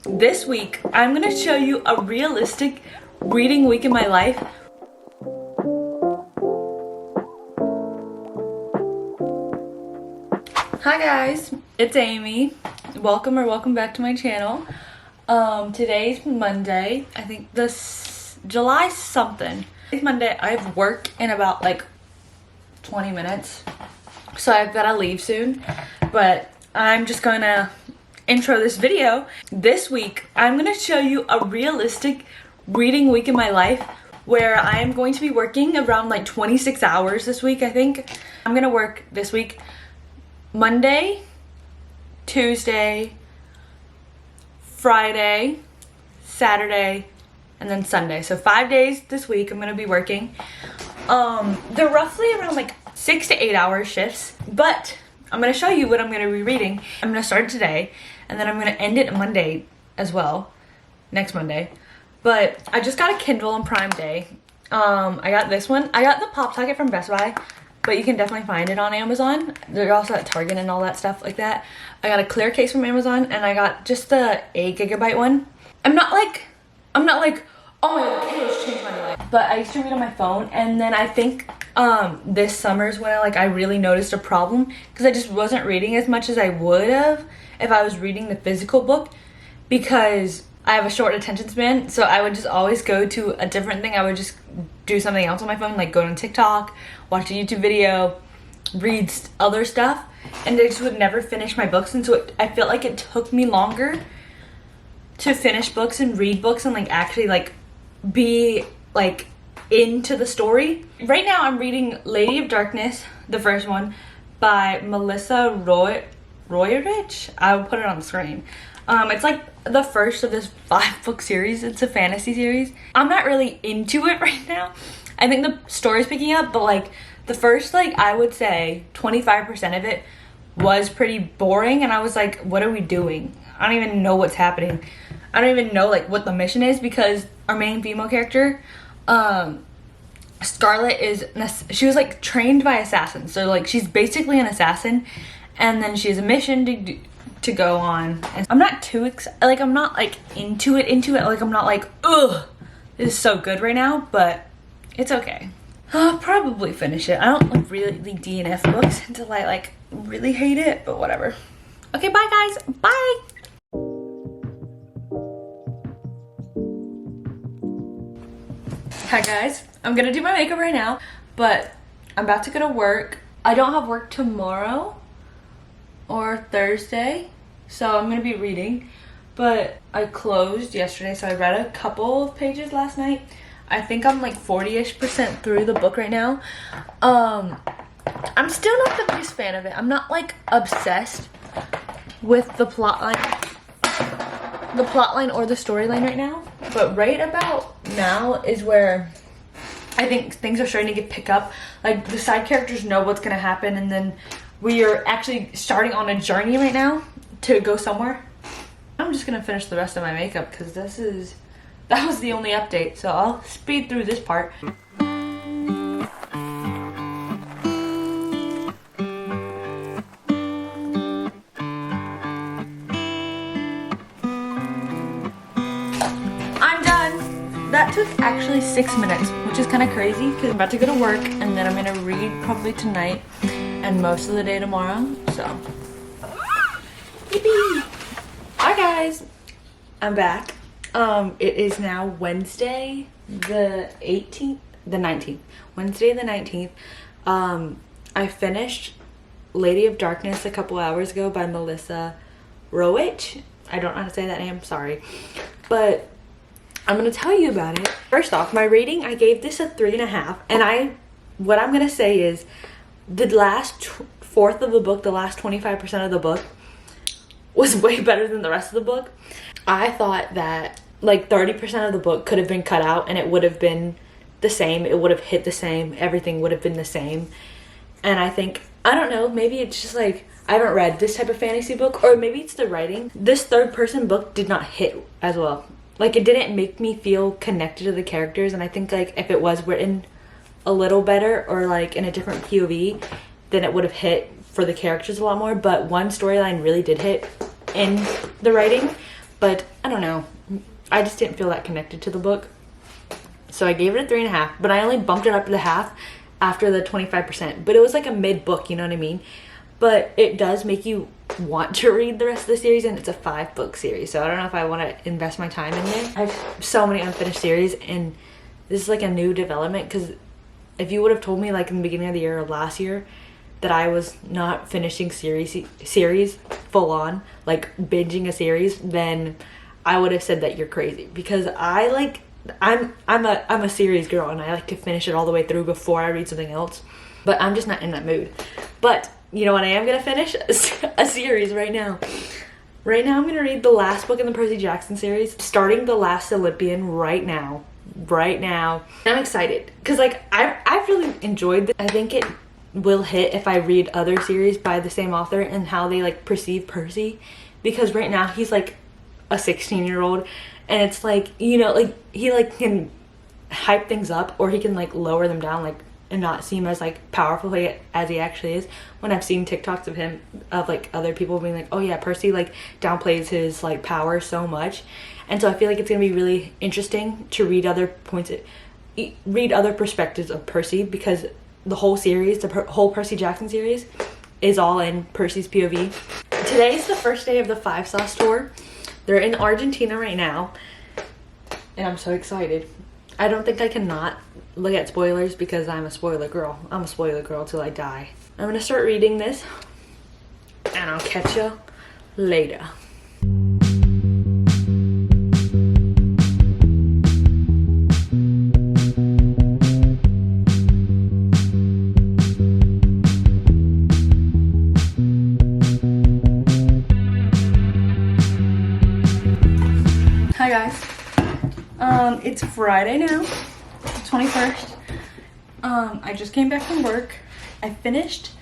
This week, I'm gonna show you a realistic reading week in my life. Hi guys, it's Amy. Welcome back to my channel. Today's Monday. I think this July something. It's Monday. I have work in about like 20 minutes. So I've gotta leave soon. But I'm just gonna intro this video. This week, I'm gonna show you a realistic reading week in my life where I am going to be working around like 26 hours this week, I think. I'm gonna work this week Monday, Tuesday, Friday, Saturday, and then Sunday. So 5 days this week I'm gonna be working. They're roughly around like 6 to 8 hour shifts, but I'm gonna show you what I'm gonna be reading. I'm gonna start today, and then I'm gonna end it Monday as well, next Monday. But I just got a Kindle on Prime Day. I got this one. I got the Pop Socket from Best Buy, but you can definitely find it on Amazon. They're also at Target and all that stuff like that. I got a clear case from Amazon, and I got just the 8 gigabyte one. I'm not like, oh my God, Kindle's changed my life. But I used to read on my phone, and then I think this summer's when I really noticed a problem, because I just wasn't reading as much as I would have if I was reading the physical book, because I have a short attention span. So I would just always go to a different thing. I would just do something else on my phone, like go on TikTok, watch a YouTube video, read other stuff, and I just would never finish my books. And so I felt like it took me longer to finish books and read books and actually be into the story. Right now I'm reading Lady of Darkness, the first one, by Melissa Royeridge. I will put it on the screen. It's like the first of this 5-book series. It's a fantasy series. I'm not really into it right now. I think the story's picking up, but the first I would say 25% of it was pretty boring, and I was like, what are we doing? I don't even know what's happening. I don't even know what the mission is, because our main female character, Scarlet, she was trained by assassins. So she's basically an assassin, and then she has a mission to go on. And I'm not too I'm not into it. I'm not ugh, this is so good right now, but it's okay. I'll probably finish it. I don't really DNF books until I really hate it, but whatever. Okay, bye guys. Bye. Hi guys, I'm gonna do my makeup right now, but I'm about to go to work. I don't have work tomorrow or Thursday, so I'm gonna be reading, but I closed yesterday, so I read a couple of pages last night. I think I'm 40-ish% through the book right now. I'm still not the biggest fan of it. I'm not obsessed with the plot line or the storyline right now, but right about now is where I think things are starting to pick up. The side characters know what's gonna happen, and then we are actually starting on a journey right now to go somewhere. I'm just gonna finish the rest of my makeup because that was the only update, so I'll speed through this part. That took actually 6 minutes, which is kind of crazy because I'm about to go to work, and then I'm gonna read probably tonight and most of the day tomorrow. So, yippee! Hi guys, I'm back. It is now Wednesday the 19th. Wednesday the 19th. I finished Lady of Darkness a couple hours ago by Melissa Royeridge. I don't know how to say that name, sorry, but I'm gonna tell you about it. First off, my rating, I gave this a 3.5, and what I'm gonna say is the last fourth of the book, the last 25% of the book was way better than the rest of the book. I thought that 30% of the book could have been cut out, and it would have been the same. It would have hit the same. Everything would have been the same. And I think, I don't know, maybe it's just I haven't read this type of fantasy book, or maybe it's the writing. This third-person book did not hit as well. It didn't make me feel connected to the characters, and I think if it was written a little better or in a different POV, then it would have hit for the characters a lot more. But one storyline really did hit in the writing, but I don't know. I just didn't feel that connected to the book. So I gave it a 3.5, but I only bumped it up to the half after the 25%. But it was like a mid book, you know what I mean? But it does make you want to read the rest of the series, and it's a 5-book series. So I don't know if I want to invest my time in there. I have so many unfinished series, and this is like a new development, because if you would have told me like in the beginning of the year or last year that I was not finishing series full on, like binging a series, then I would have said that you're crazy, because I'm a series girl, and I like to finish it all the way through before I read something else. But I'm just not in that mood. But you know what I am gonna finish? A series right now. Right now I'm gonna read the last book in the Percy Jackson series, starting The Last Olympian right now. I'm excited because like I've really enjoyed this. I think it will hit if I read other series by the same author and how they like perceive Percy, because right now he's like a 16-year-old, and it's like, you know, like he like can hype things up, or he can like lower them down, like, and not seem as like powerful as he actually is. When I've seen TikToks of him, of like other people being like, oh yeah, Percy like downplays his like power so much. And so I feel like it's gonna be really interesting to read other perspectives of Percy, because the whole series, the whole Percy Jackson series is all in Percy's POV. Today's the first day of the 5 Sauce tour. They're in Argentina right now, and I'm so excited. I don't think I can not look at spoilers, because I'm a spoiler girl. I'm a spoiler girl till I die. I'm gonna start reading this, and I'll catch you later. Hi guys. It's Friday now, 21st. I just came back from work. I finished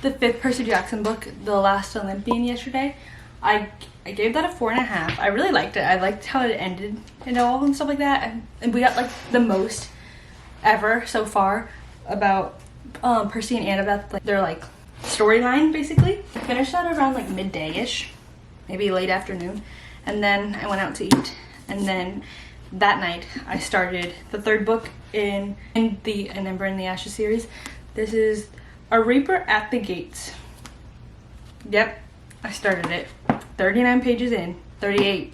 the 5th Percy Jackson book, The Last Olympian, yesterday. I gave that a 4.5. I really liked it. I liked how it ended and all and stuff like that. And we got like the most ever so far about Percy and Annabeth, like their like storyline basically. I finished that around like midday-ish, maybe late afternoon, and then I went out to eat, and then that night I started the 3rd book in the An Ember in the Ashes series. This is A Reaper at the Gates. Yep, I started it. 39 pages in. 38.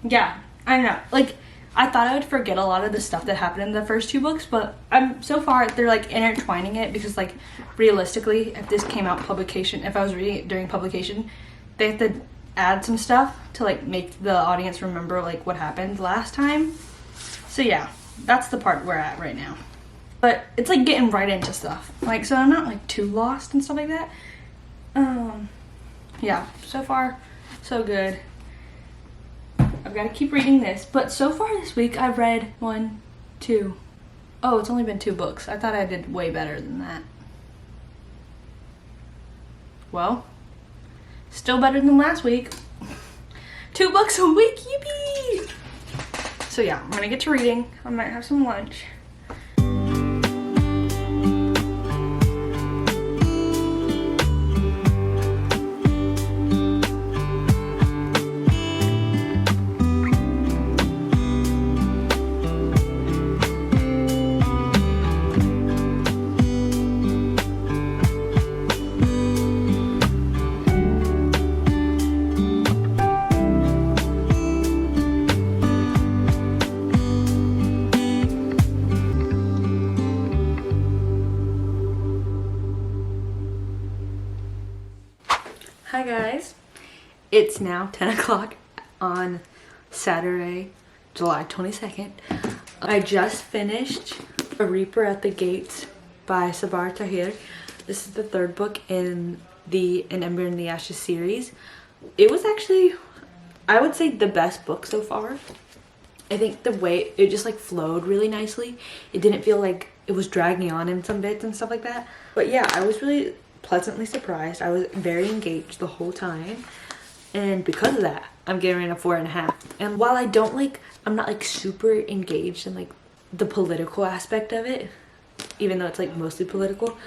Yeah, I don't know. Like, I thought I would forget a lot of the stuff that happened in the first 2 books, but so far they're like intertwining it, because like realistically, if this came out publication, if I was reading it during publication, they have to add some stuff to like make the audience remember like what happened last time. So yeah, that's the part we're at right now. But it's like getting right into stuff, like, so I'm not like too lost and stuff like that. Yeah, so far so good. I've got to keep reading this, but so far this week I've read 1, 2. Oh, it's only been 2 books. I thought I did way better than that. Well, still better than last week. 2 books a week, yippee! So yeah, I'm gonna get to reading. I might have some lunch. Hi guys, it's now 10 o'clock on Saturday, July 22nd. I just finished A Reaper at the Gates by Sabar Tahir. This is the 3rd book in the An Ember in the Ashes series. It was actually, I would say, the best book so far. I think the way it just like flowed really nicely. It didn't feel like it was dragging on in some bits and stuff like that. But yeah, I was really pleasantly surprised. I was very engaged the whole time, and because of that I'm giving it a 4.5. And while I'm not like super engaged in like the political aspect of it, even though it's like mostly political,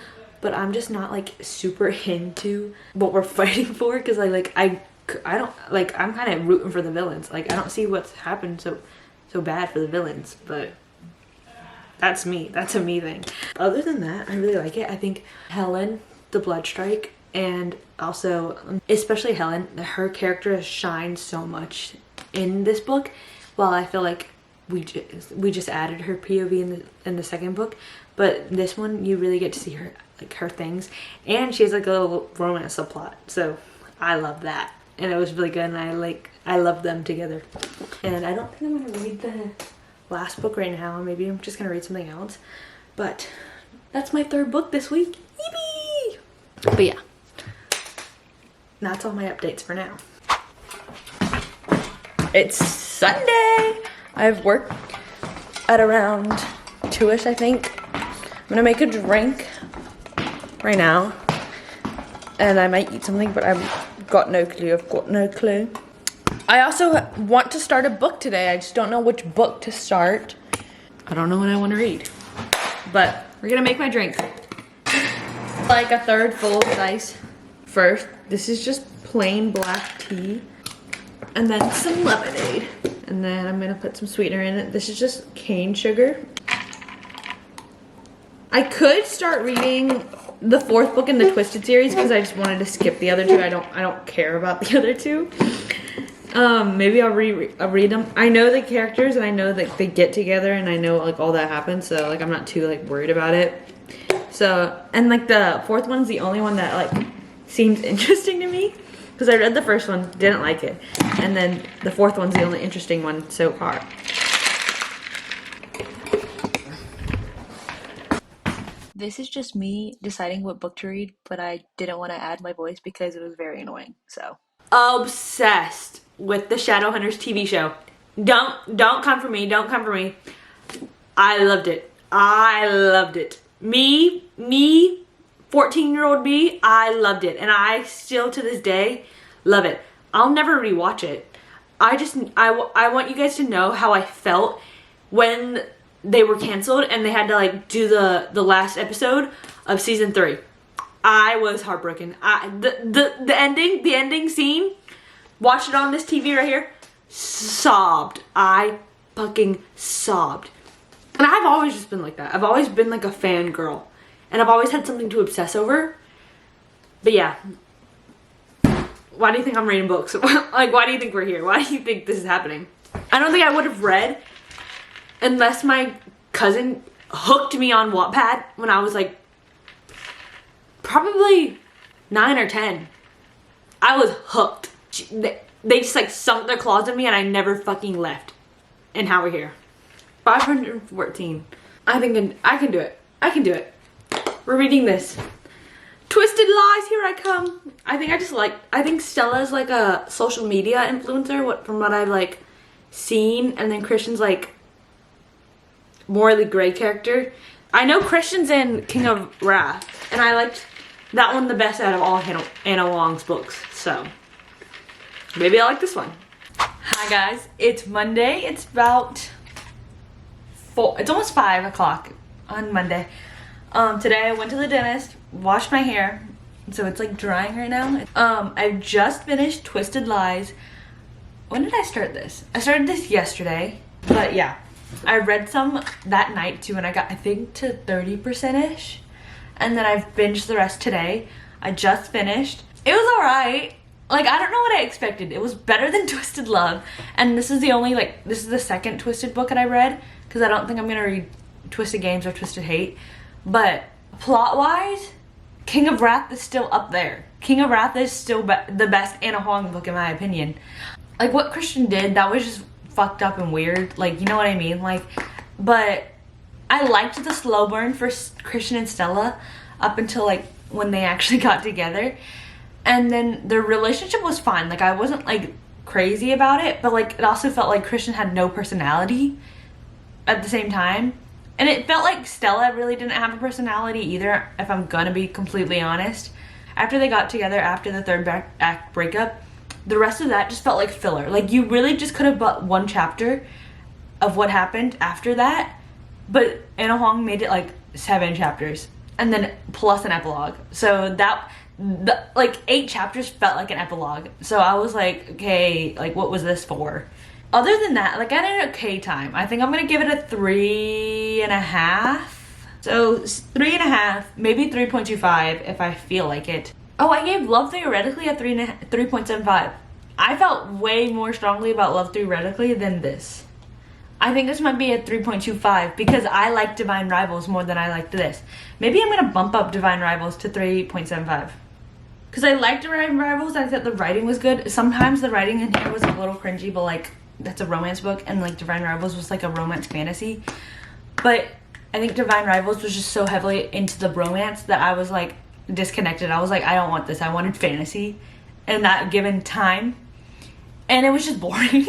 but I'm just not like super into what we're fighting for, because I I don't, like, I'm kind of rooting for the villains. Like, I don't see what's happened so bad for the villains, but that's me. That's a me thing. Other than that, I really like it. I think Helen, the Bloodstrike, and also, especially Helen, her character shines so much in this book, while I feel like we just added her POV in the second book, but this one you really get to see her, like, her things, and she has like a little romance subplot, so I love that, and it was really good, and I love them together. And I don't think I'm gonna read the last book right now. Maybe I'm just gonna read something else, but that's my third book this week. Yippee! But yeah, that's all my updates for now. It's Sunday. I have work at around 2ish, I think. I'm gonna make a drink right now, and I might eat something, but I've got no clue. I've got no clue. I also want to start a book today. I just don't know which book to start. I don't know what I want to read, but we're gonna make my drink. Like a third full of ice first. This is just plain black tea, and then some lemonade, and then I'm gonna put some sweetener in it. This is just cane sugar. I could start reading the fourth book in the Twisted series because I just wanted to skip the other two. I don't care about the other two. Maybe I'll read them. I know the characters, and I know that they get together, and I know like all that happens, so like I'm not too like worried about it. So, and like the fourth one's the only one that like seems interesting to me, because I read the first one, didn't like it, and then the fourth one's the only interesting one so far. This is just me deciding what book to read, but I didn't want to add my voice because it was very annoying, so. Obsessed with the Shadowhunters TV show. Don't come for me, don't come for me. I loved it. I loved it. Me, 14-year-old me, I loved it. And I still to this day love it. I'll never rewatch it. I want you guys to know how I felt when they were canceled and they had to like do the last episode of season 3. I was heartbroken. The ending scene, watch it on this TV right here, sobbed. I fucking sobbed. And I've always just been like that. I've always been like a fangirl. And I've always had something to obsess over. But yeah. Why do you think I'm reading books? Like, why do you think we're here? Why do you think this is happening? I don't think I would have read unless my cousin hooked me on Wattpad when I was like probably 9 or 10. I was hooked. They just like sunk their claws in me and I never fucking left. And how we're here. 514. I think I can do it. I can do it. We're reading this. Twisted Lies, here I come. I think Stella's like a social media influencer from what I've like seen, and then Christian's like morally gray character. I know Christian's in King of Wrath, and I liked that one the best out of all Anna Wong's books, so maybe I like this one. Hi guys, it's Monday. It's about it's almost 5 o'clock on Monday. Today I went to the dentist, washed my hair, so it's like drying right now. I've just finished Twisted Lies. When did I start this? I started this yesterday, but yeah. I read some that night too, and I got, I think, to 30%-ish. And then I've binged the rest today. I just finished. It was alright. Like, I don't know what I expected. It was better than Twisted Love. And this is the second Twisted book that I read, because I don't think I'm gonna read Twisted Games or Twisted Hate. But plot-wise, King of Wrath is still up there. King of Wrath is still the best Anna Huang book in my opinion. Like, what Christian did, that was just fucked up and weird. Like, you know what I mean? Like, but I liked the slow burn for Christian and Stella up until like when they actually got together. And then their relationship was fine. Like, I wasn't like crazy about it, but like it also felt like Christian had no personality at the same time. And it felt like Stella really didn't have a personality either, if I'm gonna be completely honest. After they got together, after the third act breakup, the rest of that just felt like filler. Like, you really just could have bought one chapter of what happened after that, but Anna Huang made it like 7 chapters, and then plus an epilogue. So like 8 chapters felt like an epilogue. So I was like, okay, like what was this for? Other than that, like I had an okay time. I think I'm gonna give it a 3.5. So 3.5, maybe 3.25 if I feel like it. Oh, I gave Love Theoretically a 3.75. I felt way more strongly about Love Theoretically than this. I think this might be a 3.25 because I like Divine Rivals more than I liked this. Maybe I'm gonna bump up Divine Rivals to 3.75. Because I liked Divine Rivals, I thought the writing was good. Sometimes the writing in here was a little cringy, but like, that's a romance book, and like Divine Rivals was like a romance fantasy. But I think Divine Rivals was just so heavily into the romance that I was like disconnected. I was like, I don't want this. I wanted fantasy in that given time. And it was just boring.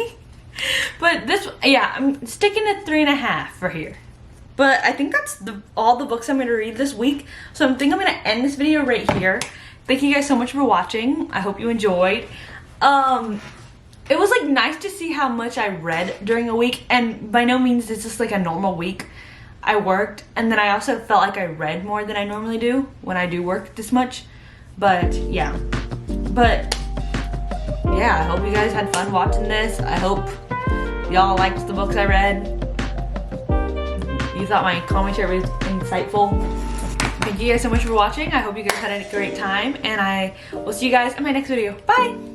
But this, yeah, I'm sticking at 3.5 for here. But I think that's all the books I'm going to read this week. So I think I'm going to end this video right here. Thank you guys so much for watching. I hope you enjoyed. It was like nice to see how much I read during a week. And by no means is this like a normal week. I worked, and then I also felt like I read more than I normally do when I do work this much. But yeah. But yeah, I hope you guys had fun watching this. I hope y'all liked the books I read. You thought my commentary was insightful. Thank you guys so much for watching. I hope you guys had a great time, and I will see you guys in my next video. Bye!